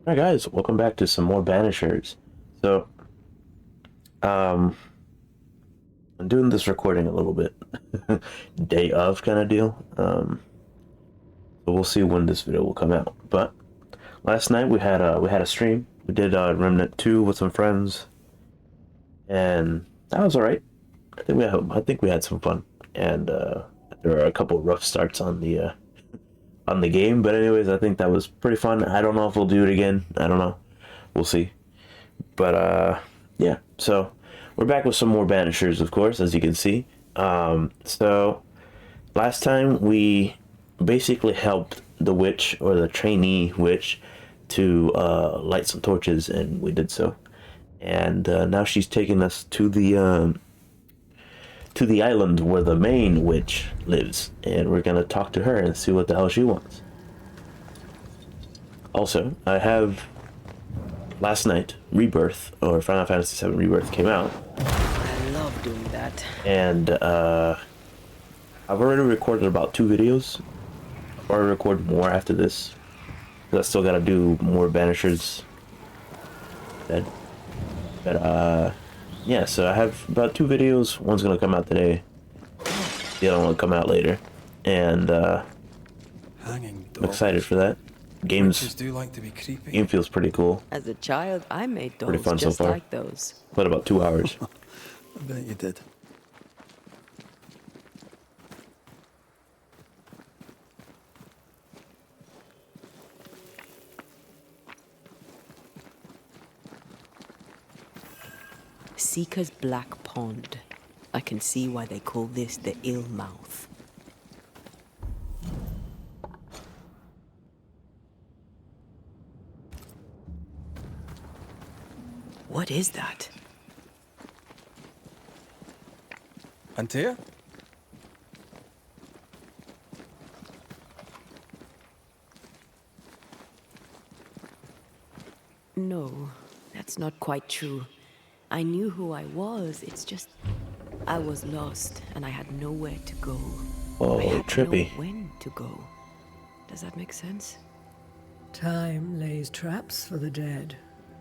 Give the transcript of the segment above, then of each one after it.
Hi guys, welcome back to some more Banishers. So, um, I'm doing this recording a little bit day of kind of deal. So we'll see when this video will come out. But last night we had a stream. We did Remnant 2 with some friends, and that was all right. I think we had some fun, and there were a couple rough starts on the game. But anyways, I think that was pretty fun. I don't know if we'll do it again. I don't know. We'll see. But yeah. So we're back with some more Banishers, of course, as you can see. So last time we basically helped the witch or the trainee witch to light some torches, and we did so. And now she's taking us to the island where the main witch lives, and we're gonna talk to her and see what the hell she wants. Also, I have last night Rebirth or Final Fantasy VII Rebirth came out, I love doing that. and I've already recorded about 2 videos. I'll probably record more after this. I still gotta do more Banishers. That, but yeah. So I have about 2 videos. One's gonna come out today. The other one will come out later, and Hanging I'm excited dogs. for that. Witches do like to be creepy. Game feels pretty cool. As a child, I made Pretty dolls fun so just far. like those. Played about 2 hours. I bet you did. Seeker's Black Pond. I can see why they call this the ill mouth. What is that? Antea? No, that's not quite true. I knew who I was, it's just I was lost and I had nowhere to go. Whoa, I had to trippy. know when to go. Does that make sense? Time lays traps for the dead.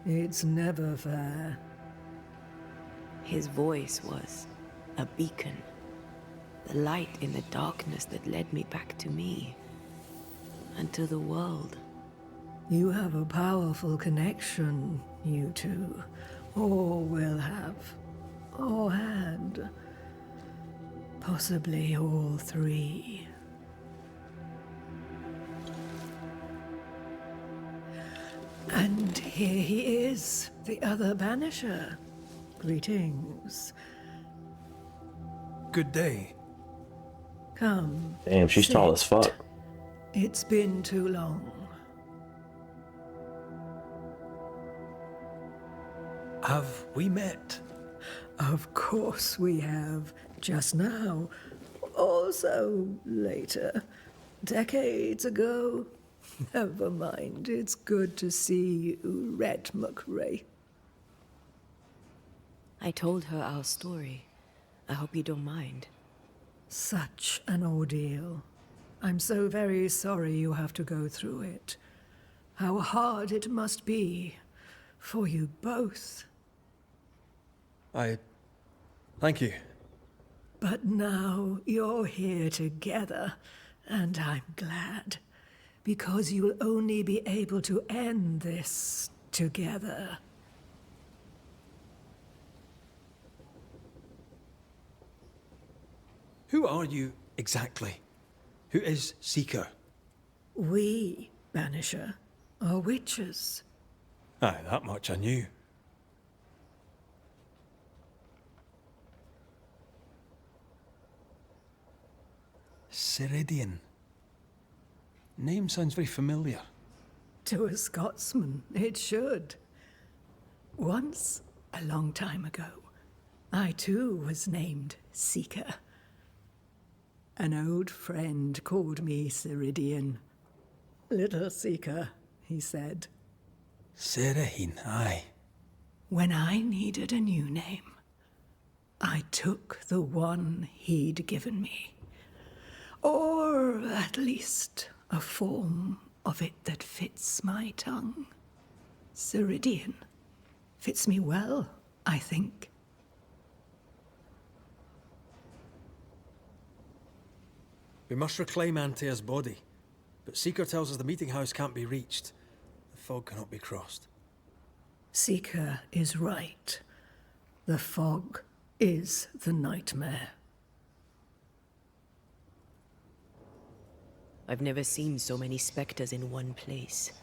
It's never fair. His voice was a beacon. The light in the darkness that led me back to me. And to the world. You have a powerful connection, you two. Or will have. Or had. Possibly all three. And here he is, the other Banisher. Greetings. Good day. Come. Damn, she's tall as sit. fuck. It's been too long. Have we met? Of course we have. Just now. Also later. Decades ago. Never mind. It's good to see you, Red McRae. I told her our story. I hope you don't mind. Such an ordeal. I'm so very sorry you have to go through it. How hard it must be for you both. Thank you. But now you're here together, and I'm glad. Because you'll only be able to end this together. Who are you exactly? Who is Seeker? We, Banisher, are witches. Aye, that much I knew. Ceridian. Name sounds very familiar. To a Scotsman, it should. Once, a long time ago, I too was named Seeker. An old friend called me Ceridian. Little Seeker, he said. Ceridian, aye. When I needed a new name, I took the one he'd given me. Or at least a form of it that fits my tongue. Ceridian. Fits me well, I think. We must reclaim Antea's body, but Seeker tells us the meeting house can't be reached. The fog cannot be crossed. Seeker is right. The fog is the nightmare. I've never seen so many specters in one place.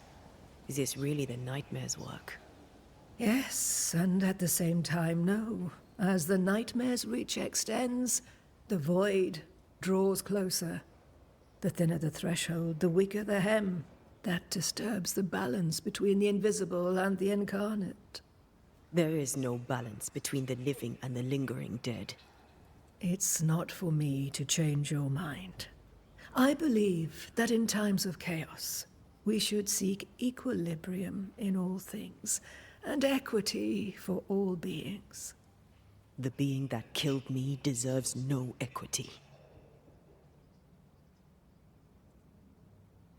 Is this really the nightmare's work? Yes, and at the same time, no. As the nightmare's reach extends, the void draws closer. The thinner the threshold, the weaker the hem. That disturbs the balance between the invisible and the incarnate. There is no balance between the living and the lingering dead. It's not for me to change your mind. I believe that in times of chaos, we should seek equilibrium in all things, and equity for all beings. The being that killed me deserves no equity.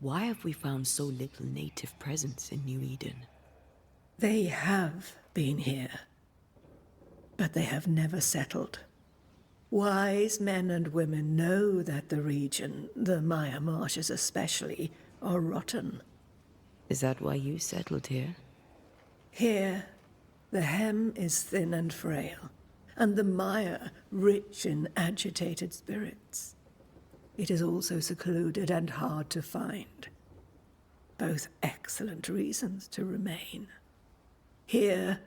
Why have we found so little native presence in New Eden? They have been here, but they have never settled. Wise men and women know that the region, the Maya marshes especially, are rotten. Is that why you settled here? Here, the hem is thin and frail, and the Maya rich in agitated spirits. It is also secluded and hard to find. Both excellent reasons to remain. Here,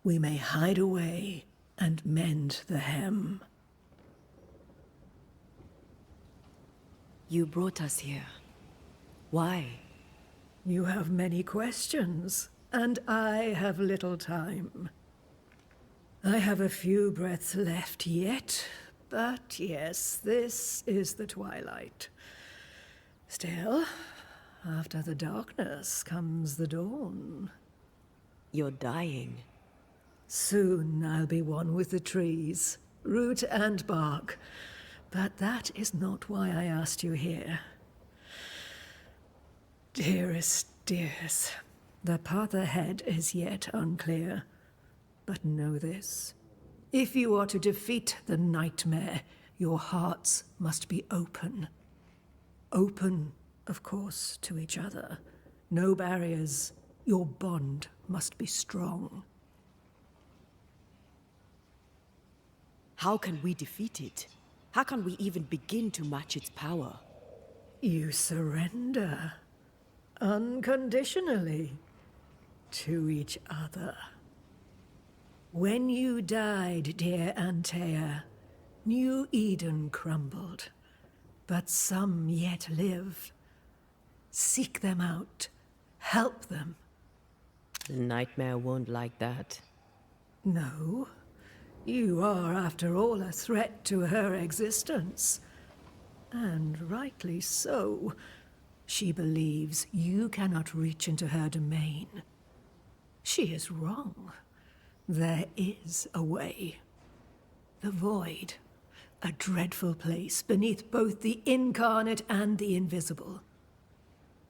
we may hide away and mend the hem. You brought us here. Why? You have many questions, and I have little time. I have a few breaths left yet, but yes, this is the twilight. Still, after the darkness comes the dawn. You're dying. Soon I'll be one with the trees, root and bark. But that is not why I asked you here. Dearest dears, the path ahead is yet unclear. But know this. If you are to defeat the nightmare, your hearts must be open. Open, of course, to each other. No barriers. Your bond must be strong. How can we defeat it? How can we even begin to match its power? You surrender. Unconditionally. To each other. When you died, dear Antea, New Eden crumbled. But some yet live. Seek them out. Help them. The nightmare won't like that. No. You are, after all, a threat to her existence. And rightly so. She believes you cannot reach into her domain. She is wrong. There is a way. The void. A dreadful place beneath both the incarnate and the invisible.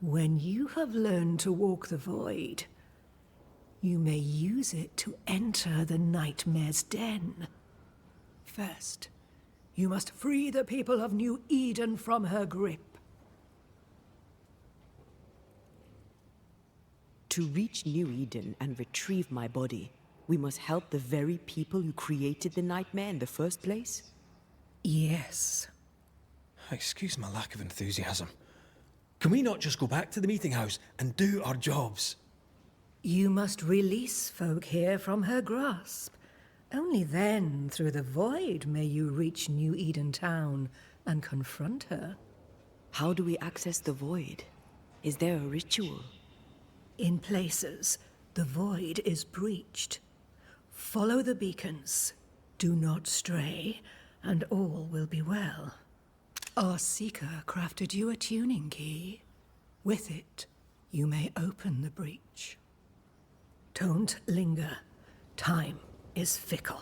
When you have learned to walk the void, you may use it to enter the nightmare's den. First, you must free the people of New Eden from her grip. To reach New Eden and retrieve my body, we must help the very people who created the nightmare in the first place? Yes. Excuse my lack of enthusiasm. Can we not just go back to the meeting house and do our jobs? You must release folk here from her grasp. Only then, through the void, may you reach New Eden Town and confront her. How do we access the void? Is there a ritual? In places, the void is breached. Follow the beacons. Do not stray, and all will be well. Our seeker crafted you a tuning key. With it, you may open the breach. Don't linger. Time is fickle.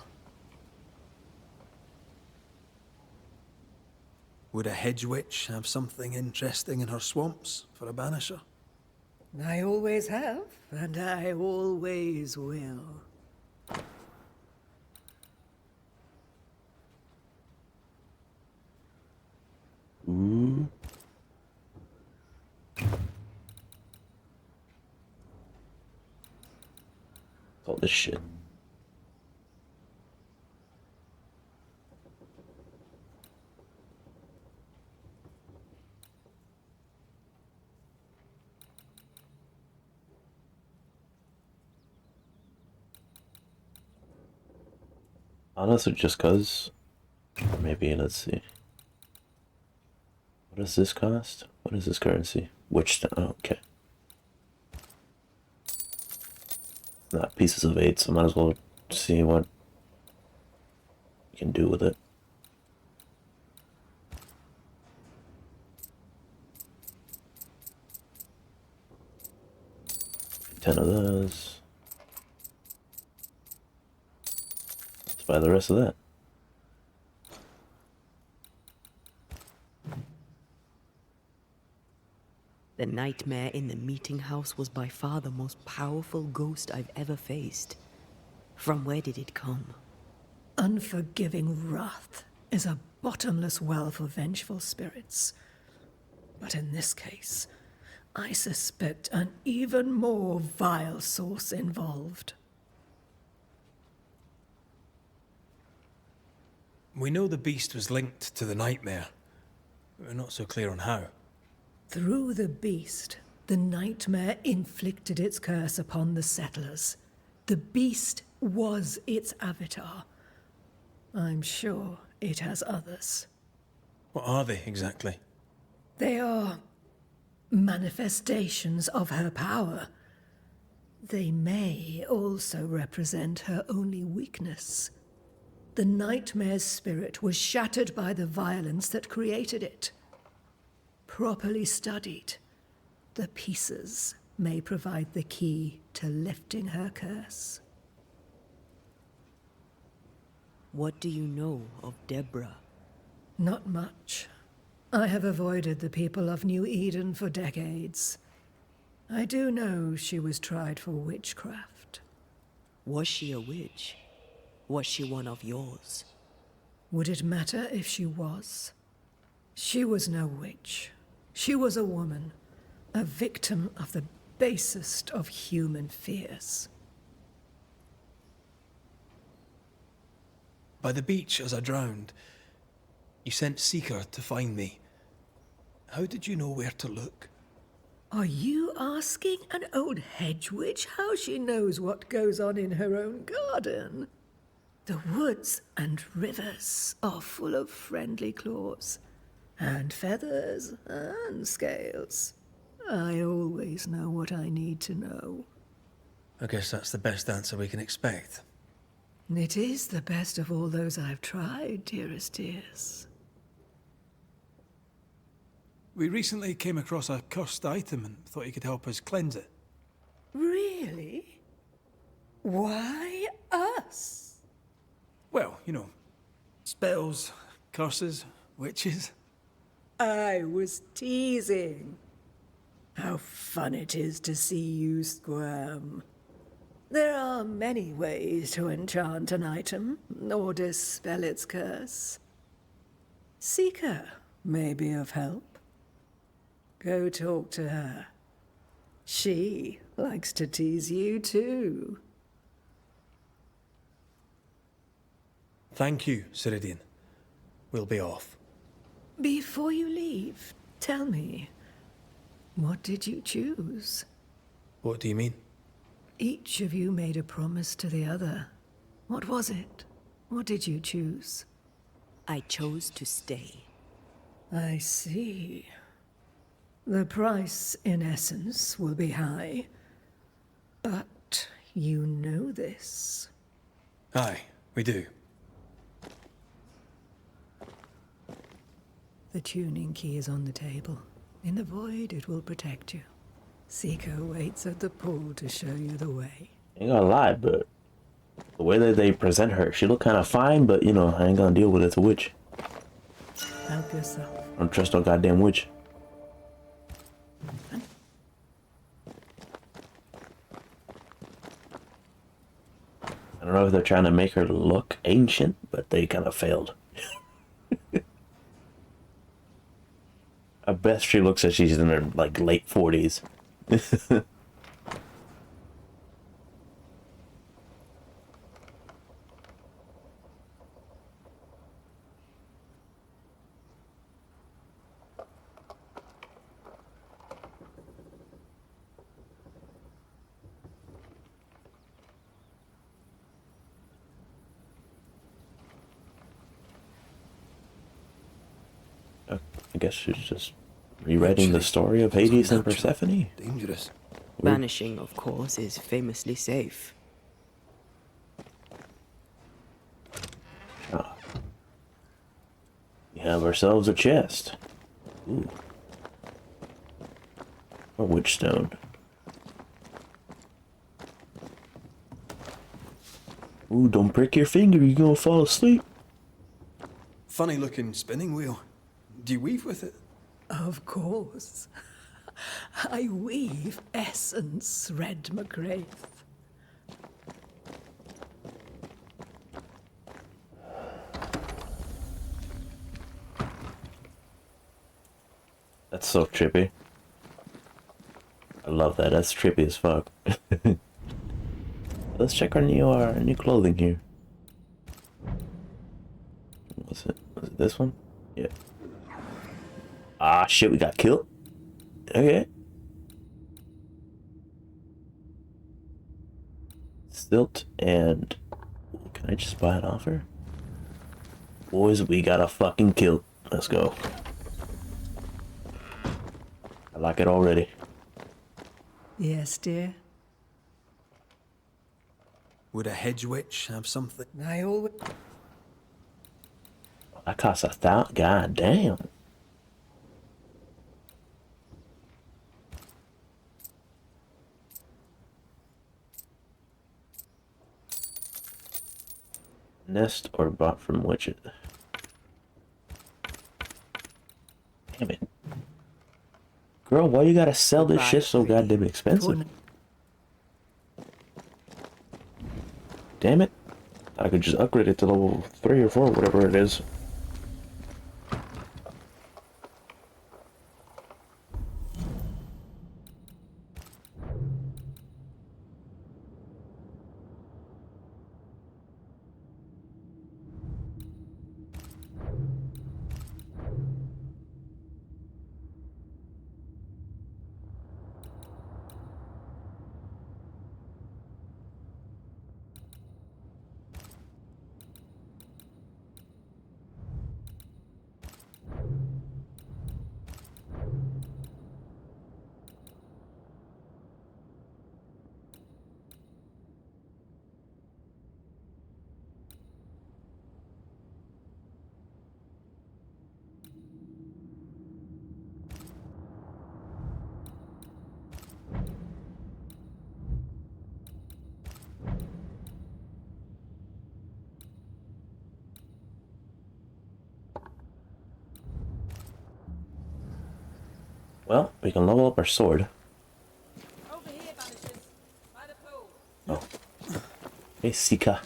Would a hedge witch have something interesting in her swamps for a banisher? I always have, and I always will. Ooh. All this shit. Honestly, just cause. Maybe, let's see. What does this cost? What is this currency? Which, oh, okay. Not pieces of 8, so might as well see what you can do with it. Ten of those. Let's buy the rest of that. The nightmare in the meeting house was by far the most powerful ghost I've ever faced. From where did it come? Unforgiving wrath is a bottomless well for vengeful spirits. But in this case, I suspect an even more vile source involved. We know the beast was linked to the nightmare. We're not so clear on how. Through the beast, the nightmare inflicted its curse upon the settlers. The beast was its avatar. I'm sure it has others. What are they exactly? They are manifestations of her power. They may also represent her only weakness. The nightmare's spirit was shattered by the violence that created it. Properly studied, the pieces may provide the key to lifting her curse. What do you know of Deborah? Not much. I have avoided the people of New Eden for decades. I do know she was tried for witchcraft. Was she a witch? Was she one of yours? Would it matter if she was? She was no witch. She was a woman, a victim of the basest of human fears. By the beach as I drowned, you sent Seeker to find me. How did you know where to look? Are you asking an old hedge witch how she knows what goes on in her own garden? The woods and rivers are full of friendly claws, and feathers and scales. I always know what I need to know. I guess that's the best answer we can expect. It is the best of all those I've tried, dearest dears. We recently came across a cursed item and thought you could help us cleanse it. Really? Why us? Well, you know, spells, curses, witches. I was teasing. How fun it is to see you squirm. There are many ways to enchant an item, or dispel its curse. Seeker may be of help. Go talk to her. She likes to tease you too. Thank you, Ceridian. We'll be off. Before you leave, tell me, what did you choose? What do you mean? Each of you made a promise to the other. What was it? What did you choose? I chose to stay. I see. The price, in essence, will be high. But you know this. Aye, we do. The tuning key is on the table. In the void, it will protect you. Seeker waits at the pool to show you the way. Ain't gonna lie, but the way that they present her, she look kind of fine, but you know, I ain't gonna deal with it. It's a witch. Help yourself. I don't trust no goddamn witch. don't know if they're trying to make her look ancient, but they kind of failed. I bet she looks like she's in her like late 40s. I guess she's just rewriting the story of Hades and Persephone. Dangerous. Banishing, of course, is famously safe. Oh. We have ourselves a chest. Ooh. A witch stone. Ooh, don't break your finger, you're gonna fall asleep. Funny looking spinning wheel. Do you weave with it? Of course. I weave essence, Red McGrath. That's so trippy. I love that. That's trippy as fuck. Let's check our new clothing here. Was it this one? Yeah. Ah, shit, we got killed. Okay. Stilt and... Can I just buy an offer? Boys, we got a fucking kill. Let's go. I like it already. Yes, dear. Would a hedge witch have something? I always... That costs 1,000. God damn. Nest or bought from witches. Damn it. Girl, why you gotta sell this shit so goddamn expensive? Damn it. I could just upgrade it to level 3 or 4, whatever it is. Well, we can level up our sword. Over here, Banishers. By the pool. Oh. Hey, Sika.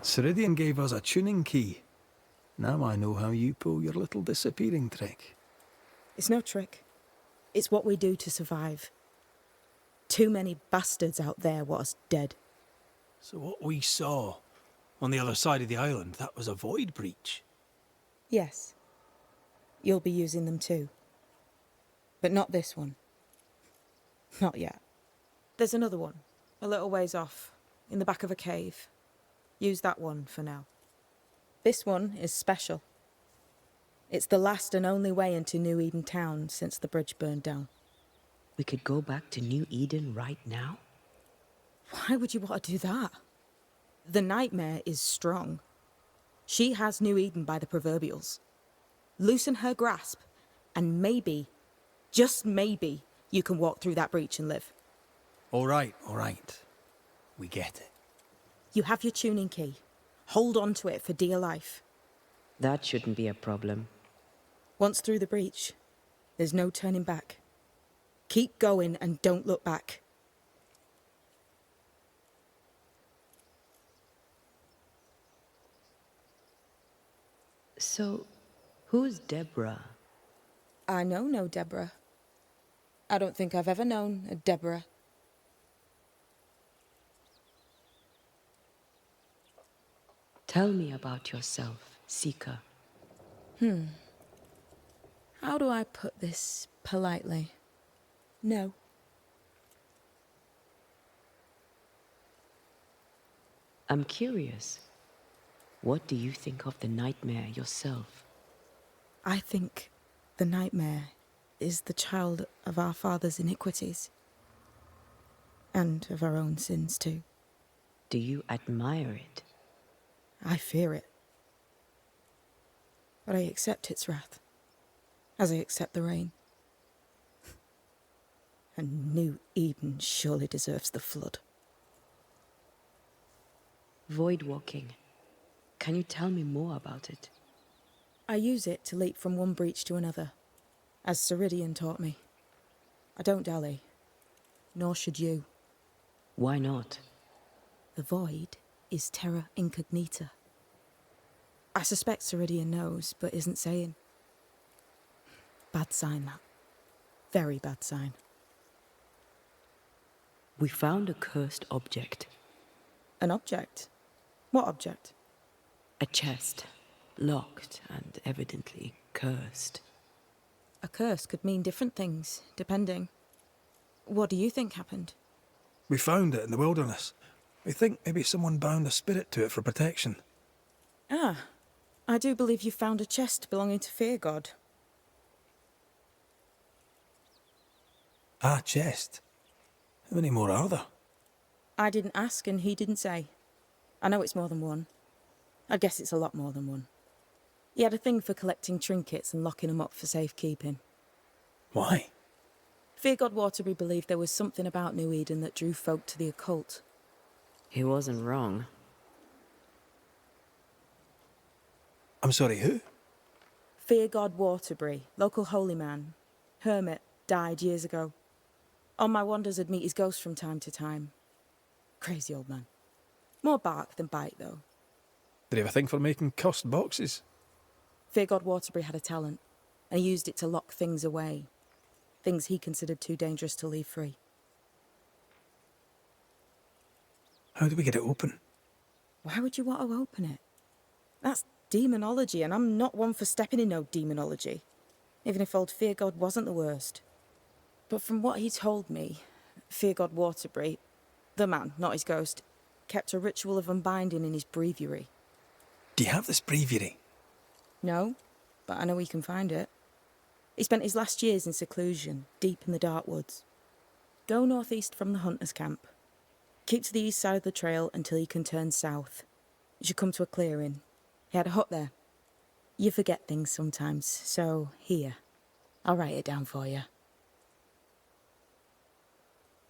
Ceridian gave us a tuning key. Now I know how you pull your little disappearing trick. It's no trick. It's what we do to survive. Too many bastards out there want us dead. So what we saw on the other side of the island, that was a void breach? Yes. You'll be using them too. But not this one. Not yet. There's another one, a little ways off, in the back of a cave. Use that one for now. This one is special. It's the last and only way into New Eden town since the bridge burned down. We could go back to New Eden right now? Why would you want to do that? The nightmare is strong. She has New Eden by the proverbials. Loosen her grasp, and maybe, just maybe, you can walk through that breach and live. All right. We get it. You have your tuning key. Hold on to it for dear life. That shouldn't be a problem. Once through the breach, there's no turning back. Keep going and don't look back. So, who's Deborah? I know no Deborah. I don't think I've ever known a Deborah. Tell me about yourself, Seeker. How do I put this politely? No. I'm curious. What do you think of the nightmare yourself? I think the nightmare is the child of our father's iniquities. And of our own sins too. Do you admire it? I fear it. But I accept its wrath, as I accept the rain. And New Eden surely deserves the flood. Void walking. Can you tell me more about it? I use it to leap from one breach to another, as Ceridian taught me. I don't dally, nor should you. Why not? The void is terra incognita. I suspect Ceridian knows, but isn't saying. Bad sign, that. Very bad sign. We found a cursed object. An object? What object? A chest. Locked and evidently cursed. A curse could mean different things, depending. What do you think happened? We found it in the wilderness. We think maybe someone bound a spirit to it for protection. Ah, I do believe you found a chest belonging to Fear God. Ah, chest. How many more are there? I didn't ask and he didn't say. I know it's more than one. I guess it's a lot more than one. He had a thing for collecting trinkets and locking them up for safekeeping. Why? Fear God Waterbury believed there was something about New Eden that drew folk to the occult. He wasn't wrong. I'm sorry, who? Fear God Waterbury, local holy man. Hermit, died years ago. On my wanders I'd meet his ghost from time to time. Crazy old man. More bark than bite, though. Did he have a thing for making cursed boxes? Fear God Waterbury had a talent, and he used it to lock things away. Things he considered too dangerous to leave free. How do we get it open? Why would you want to open it? That's demonology, and I'm not one for stepping in no demonology. Even if old Fear God wasn't the worst. But from what he told me, Fear God Waterbury, the man, not his ghost, kept a ritual of unbinding in his breviary. Do you have this breviary? No, but I know he can find it. He spent his last years in seclusion, deep in the dark woods. Go northeast from the hunter's camp. Keep to the east side of the trail until you can turn south. You should come to a clearing. He had a hut there. You forget things sometimes, so here. I'll write it down for you.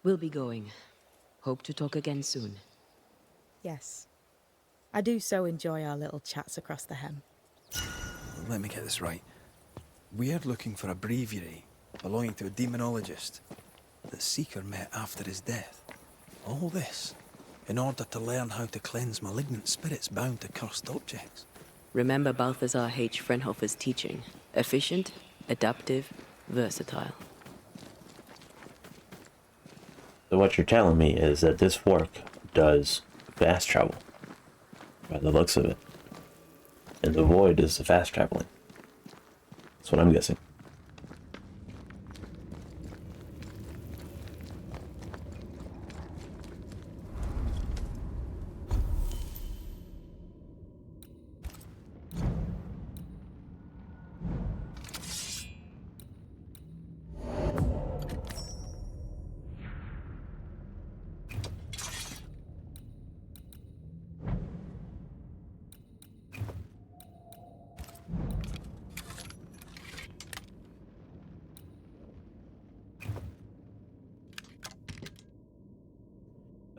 We'll be going. Hope to talk again soon. Yes. I do so enjoy our little chats across the hem. Let me get this right. We're looking for a breviary belonging to a demonologist that Seeker met after his death. All this in order to learn how to cleanse malignant spirits bound to cursed objects. Remember Balthazar H. Frenhofer's teaching. Efficient, adaptive, versatile. So what you're telling me is that this fork does fast travel, by the looks of it. And the void is the fast traveling. That's what I'm guessing.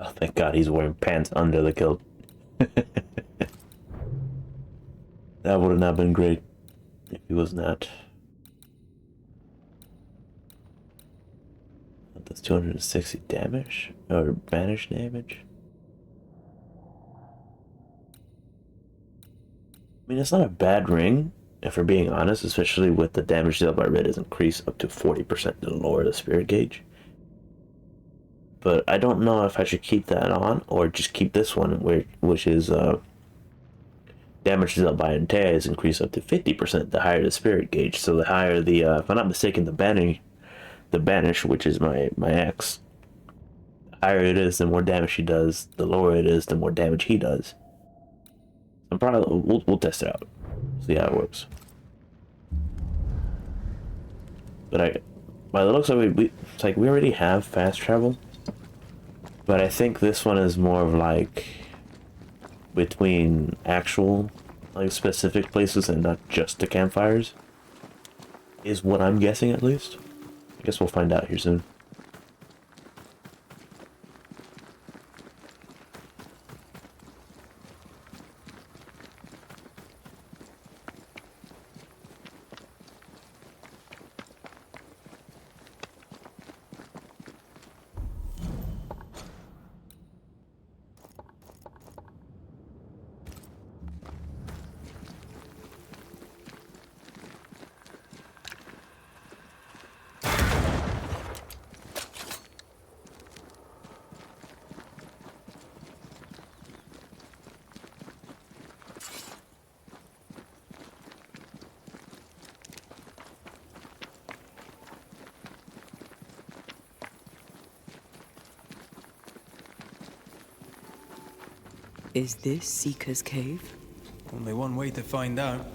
Oh, thank God he's wearing pants under the kilt. That would have not been great if he was not. That's 260 damage? Or banish damage? I mean, it's not a bad ring, if we're being honest, especially with the damage dealt by Red is increased up to 40% to lower the spirit gauge. But I don't know if I should keep that on or just keep this one, which is damage dealt by Antea is increased up to 50% the higher the spirit gauge. So the higher the, if I'm not mistaken, the banish, which is my X, the higher it is, the more damage she does. The lower it is, the more damage he does. I'm probably we'll test it out, see how it works. But by the looks of it, it's like we already have fast travel. But I think this one is more of like between actual, like specific places and not just the campfires. Is what I'm guessing, at least. I guess we'll find out here soon. Is this Seeker's Cave? Only one way to find out.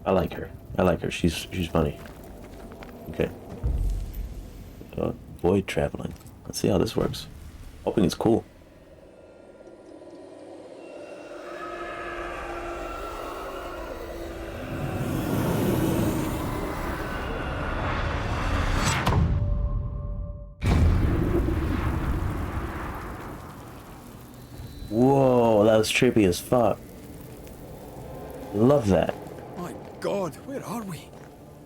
I like her. I like her. She's funny. Okay. Void traveling. Let's see how this works. Hoping it's cool. Whoa, that was trippy as fuck. Love that. My God, where are we?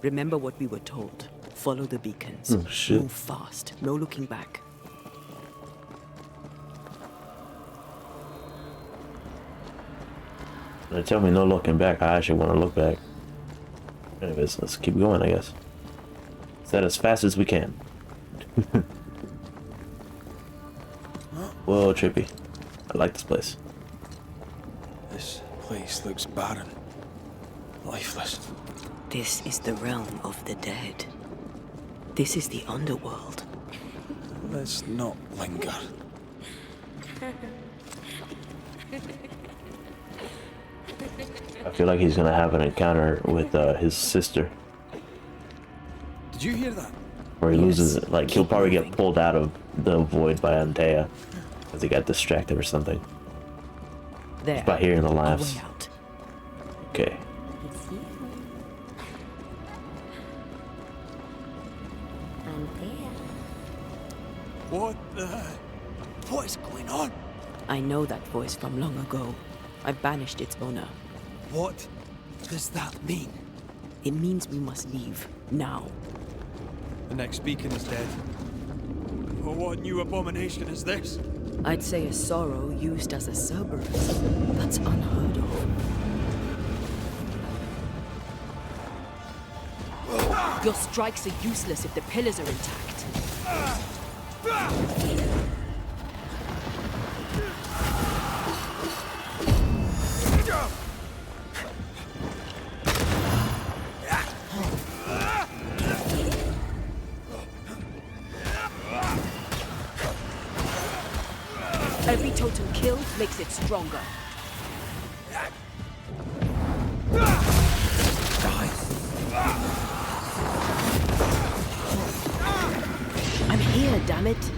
Remember what we were told. Follow the beacons. Oh, shit. Move fast. No looking back. They tell me no looking back. I actually want to look back. Anyways, let's keep going, I guess. Set as fast as we can. Whoa, trippy. I like this place. This place looks barren. Lifeless. This is the realm of the dead. This is the underworld. Let's not linger. I feel like he's gonna have an encounter with his sister. Did you hear that? Where he loses it. Like, he'll Keep probably moving. get pulled out of the void by Antea. Because he got distracted or something. There. By hearing the A laughs. way out. Okay. What is going on? I know that voice from long ago. I banished its owner. What does that mean? It means we must leave. Now. The next beacon is dead. Oh, what new abomination is this? I'd say a sorrow used as a Cerberus. That's unheard of. Your strikes are useless if the pillars are intact. Every totem killed makes it stronger. I'm here, damn it.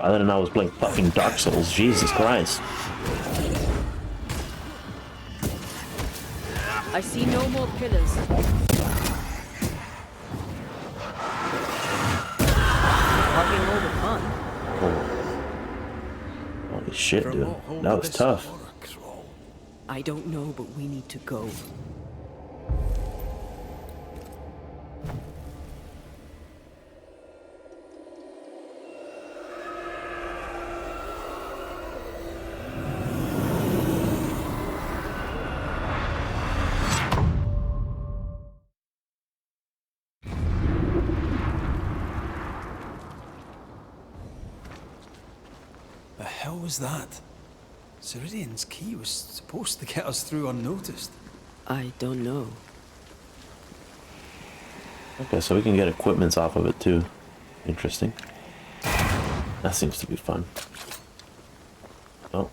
I didn't know I was playing fucking Dark Souls. Jesus Christ. I see no more pillars. Fucking all the fun. Holy shit, From dude. what hold That of was this tough. orc scroll? I don't know, but we need to go. The hell was that? Ceridian's key was supposed to get us through unnoticed. I don't know. Okay, so we can get equipments off of it too. Interesting. That seems to be fun. Oh.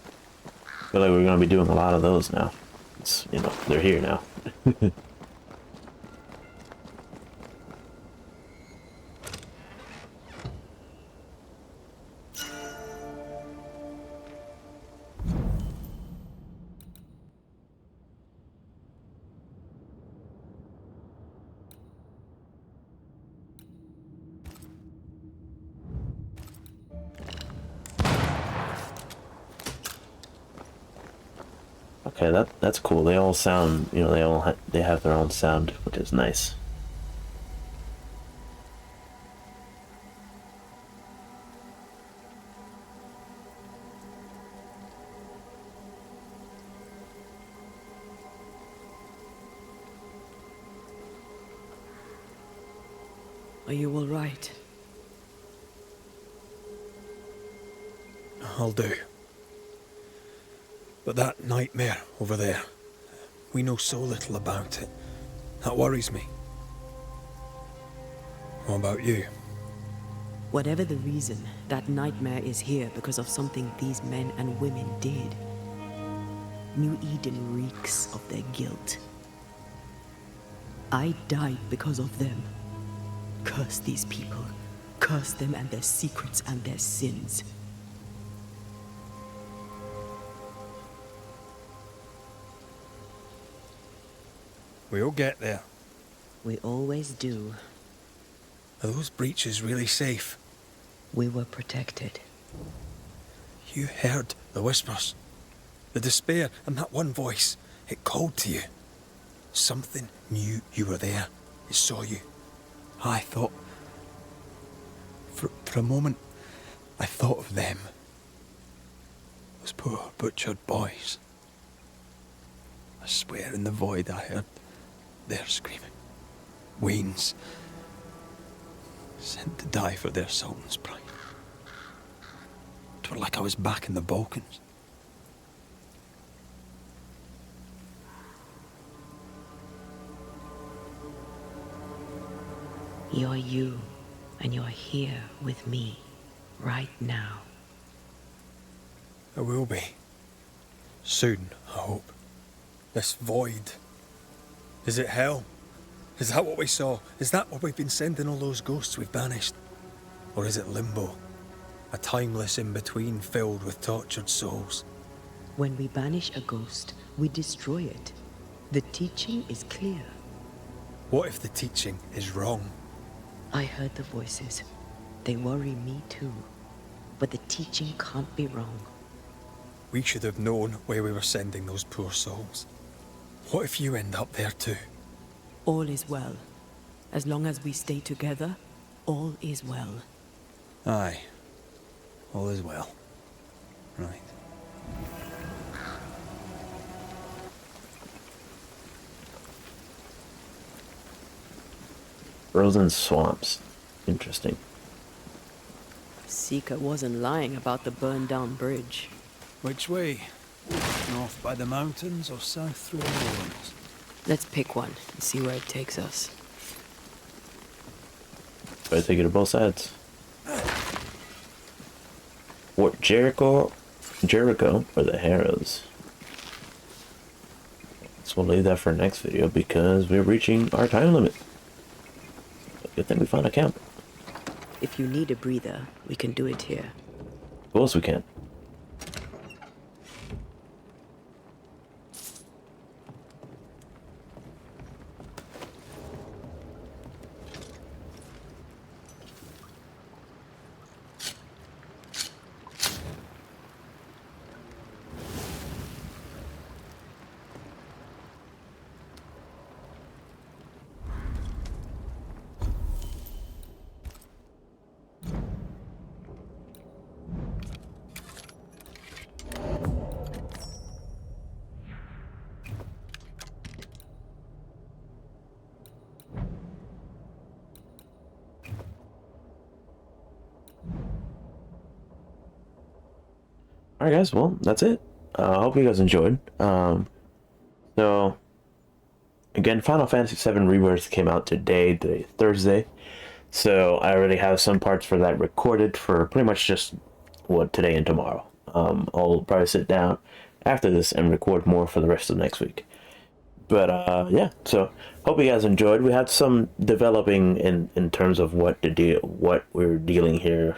I feel like we're gonna be doing a lot of those now. It's, you know, they're here now. Okay, that's cool. They all sound, you know, they have their own sound, which is nice. Are you all right? I'll do. But that nightmare over there, we know so little about it. That worries me. What about you? Whatever the reason, that nightmare is here because of something these men and women did. New Eden reeks of their guilt. I died because of them. Curse these people. Curse them and their secrets and their sins. We'll get there. We always do. Are those breaches really safe? We were protected. You heard the whispers, the despair, and that one voice. It called to you. Something knew you were there. It saw you. I thought... For a moment, I thought of them. Those poor butchered boys. I swear in the void I heard their screaming. Wains. Sent to die for their Sultan's pride. It was like I was back in the Balkans. You're you, and you're here with me, right now. I will be. Soon, I hope. This void. Is it hell? Is that what we saw? Is that what we've been sending all those ghosts we've banished? Or is it limbo? A timeless in-between filled with tortured souls? When we banish a ghost, we destroy it. The teaching is clear. What if the teaching is wrong? I heard the voices. They worry me too. But the teaching can't be wrong. We should have known where we were sending those poor souls. What if you end up there too? All is well. As long as we stay together, all is well. Aye. All is well. Right. Frozen swamps. Interesting. Seeker wasn't lying about the burned-down bridge. Which way? North by the mountains or south through the ruins? Let's pick one and see where it takes us. Better take it to both sides. Fort Jericho or the Harrows. So we'll leave that for next video because we're reaching our time limit. Good thing we found a camp. If you need a breather, we can do it here. Of course we can. Alright guys, well, that's it. I hope you guys enjoyed. So, again, Final Fantasy VII Rebirth came out today, Thursday. So, I already have some parts for that recorded for pretty much just, today and tomorrow. I'll probably sit down after this and record more for the rest of next week. But, yeah, so, hope you guys enjoyed. We had some developing in terms of what we're dealing here,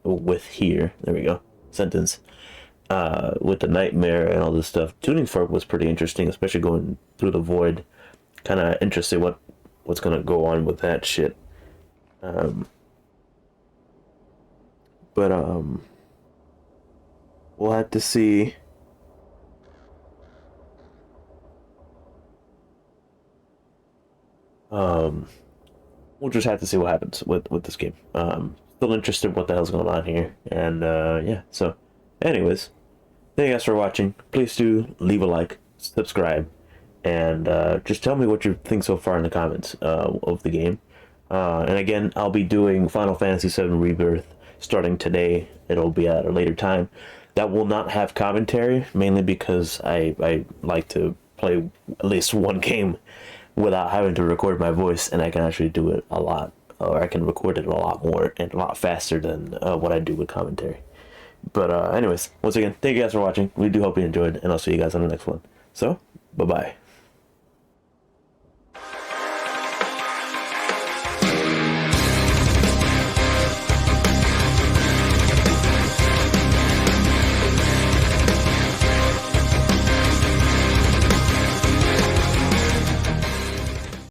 with here. There we go. Sentence. With the nightmare and all this stuff. Tuning Fork was pretty interesting, especially going through the void. Kind of interested what's gonna go on with that shit. But we'll have to see. We'll just have to see what happens with this game. Still interested what the hell's going on here, and yeah. So, anyways. Thank you guys for watching. Please do leave a like, subscribe, and just tell me what you think so far in the comments of the game. And again, I'll be doing Final Fantasy VII Rebirth starting today. It'll be at a later time. That will not have commentary, mainly because I like to play at least one game without having to record my voice, and I can actually do it a lot, or I can record it a lot more and a lot faster than what I do with commentary. But anyways, once again, thank you guys for watching. We do hope you enjoyed, and I'll see you guys on the next one. So, bye-bye.